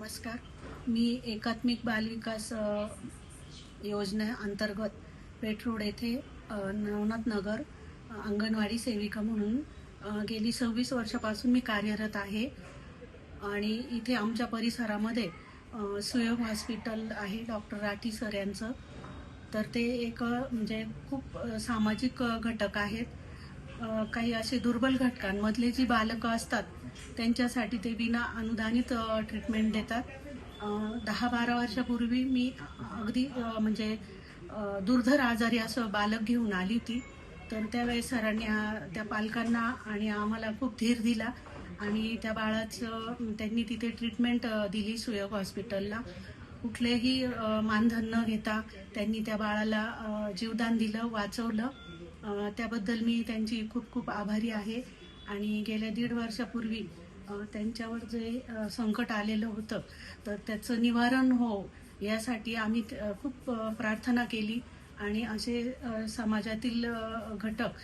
नमस्कार. मी एकात्मिक बालविकास योजना अंतर्गत पेठ रोड येथे नवनाथ नगर अंगणवाडी सेविका म्हणून गेली 26 वर्षापासून मी कार्यरत आहे. आणि इथे आमच्या परिसरामध्ये सुयोग हॉस्पिटल आहे डॉक्टर राठी सर यांचं. तर ते एक म्हणजे खूप सामाजिक घटक आहेत. काही असे दुर्बल घटकांमधले जी बालकं असतात त्यांच्यासाठी ते विना अनुदानित ट्रीटमेंट देतात. 10-12 वर्षापूर्वी मी अगदी म्हणजे दुर्धर आजारी असं बालक घेऊन आली होती. तर त्यावेळेस सरांनी त्या पालकांना आणि आम्हाला खूप धीर दिला आणि त्या बाळाचं त्यांनी तिथे ट्रीटमेंट दिली सुयोग हॉस्पिटलला. कुठलेही मानधन न घेता त्यांनी त्या बाळाला जीवदान दिलं, वाचवलं. त्याबद्दल मी त्यांची खूप खूप आभारी आहे. आणि गेल्या 1.5 वर्षापूर्वी त्यांच्यावर जे संकट आलेलं होतं तर त्याचं निवारण हो यासाठी आम्ही खूप प्रार्थना केली. आणि असे समाजातील घटक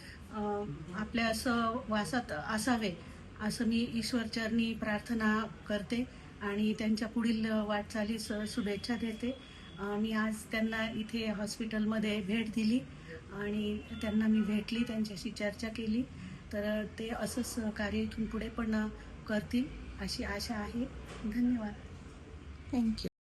आपल्या सहवासात असावे असं मी ईश्वरचरणी प्रार्थना करते आणि त्यांच्या पुढील वाटचालीस शुभेच्छा देते. मी आज त्यांना इथे हॉस्पिटलमध्ये भेट दिली आणि त्यांना मी भेटली, त्यांच्याशी चर्चा केली. तर ते असंच कार्य इथून पुढे पण करतील अशी आशा आहे. धन्यवाद. थँक्यू.